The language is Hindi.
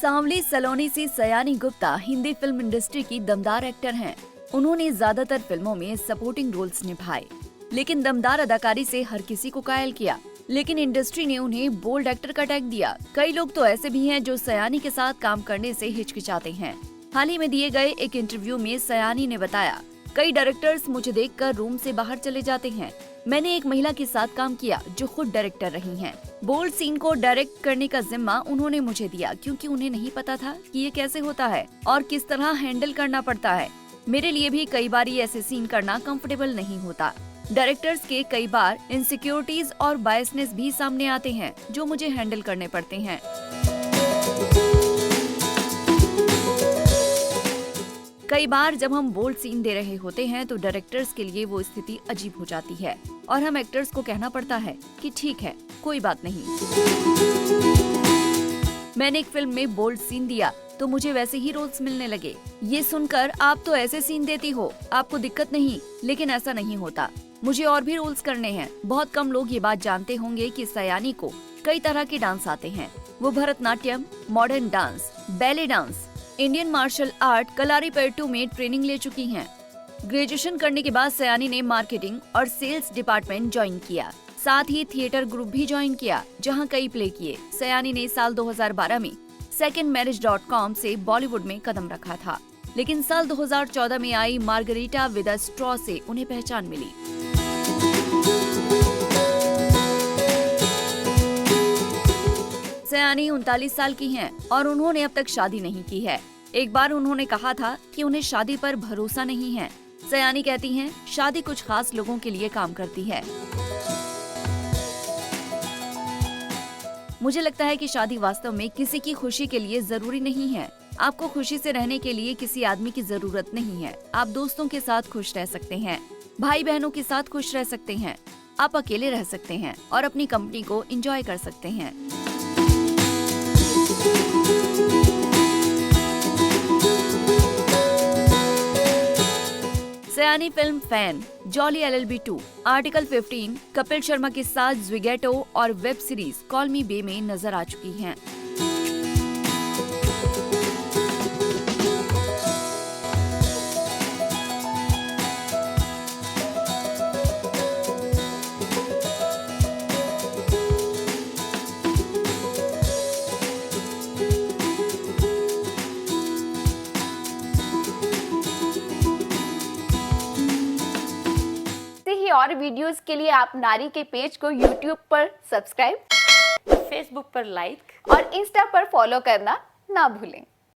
सांवली सलोनी से सयानी गुप्ता हिंदी फिल्म इंडस्ट्री की दमदार एक्टर हैं। उन्होंने ज्यादातर फिल्मों में सपोर्टिंग रोल्स निभाए, लेकिन दमदार अदाकारी से हर किसी को कायल किया। लेकिन इंडस्ट्री ने उन्हें बोल्ड एक्टर का टैग दिया। कई लोग तो ऐसे भी हैं जो सयानी के साथ काम करने से हिचकिचाते हैं। हाल ही में दिए गए एक इंटरव्यू में सयानी ने बताया, कई डायरेक्टर्स मुझे देखकर रूम से बाहर चले जाते हैं। मैंने एक महिला के साथ काम किया जो खुद डायरेक्टर रही हैं। बोल्ड सीन को डायरेक्ट करने का जिम्मा उन्होंने मुझे दिया, क्योंकि उन्हें नहीं पता था कि ये कैसे होता है और किस तरह हैंडल करना पड़ता है। मेरे लिए भी कई बार ऐसे सीन करना कंफर्टेबल नहीं होता। डायरेक्टर्स के कई बार इनसिक्योरिटीज और बायसनेस भी सामने आते हैं जो मुझे हैंडल करने पड़ते हैं। कई बार जब हम बोल्ड सीन दे रहे होते हैं तो डायरेक्टर्स के लिए वो स्थिति अजीब हो जाती है और हम एक्टर्स को कहना पड़ता है कि ठीक है, कोई बात नहीं। मैंने एक फिल्म में बोल्ड सीन दिया तो मुझे वैसे ही रोल्स मिलने लगे। ये सुनकर आप तो ऐसे सीन देती हो, आपको दिक्कत नहीं, लेकिन ऐसा नहीं होता। मुझे और भी रोल्स करने हैं। बहुत कम लोग ये बात जानते होंगे कि सयानी को कई तरह के डांस आते हैं। वो Bharatanatyam, modern dance, ballet dance, Indian martial art, Kalaripayattu में ट्रेनिंग ले चुकी हैं। ग्रेजुएशन करने के बाद सयानी ने मार्केटिंग और सेल्स डिपार्टमेंट ज्वाइन किया। साथ ही थिएटर ग्रुप भी ज्वाइन किया, जहां कई प्ले किए। सयानी ने साल 2012 में secondmarriage.com से बॉलीवुड में कदम रखा था, लेकिन साल 2014 में आई मार्गरीटा विद अ स्ट्रॉ से उन्हें पहचान मिली। सयानी 39 साल की हैं और उन्होंने अब तक शादी नहीं की है। एक बार उन्होंने कहा था कि उन्हें शादी पर भरोसा नहीं है। सयानी कहती हैं, शादी कुछ खास लोगों के लिए काम करती है। मुझे लगता है कि शादी वास्तव में किसी की खुशी के लिए जरूरी नहीं है। आपको खुशी से रहने के लिए किसी आदमी की जरूरत नहीं है। आप दोस्तों के साथ खुश रह सकते हैं, भाई बहनों के साथ खुश रह सकते हैं, आप अकेले रह सकते हैं और अपनी कंपनी को एंजॉय कर सकते हैं। Sayani film Fan, Jolly LLB 2, Article 15, Kapil Sharma के साथ ज़्विगेटो और web series Call Me Bae में नजर आ चुकी हैं। और वीडियोस के लिए आप नारी के पेज को YouTube पर सब्सक्राइब, फेसबुक पर लाइक और इंस्टा पर फॉलो करना ना भूलें।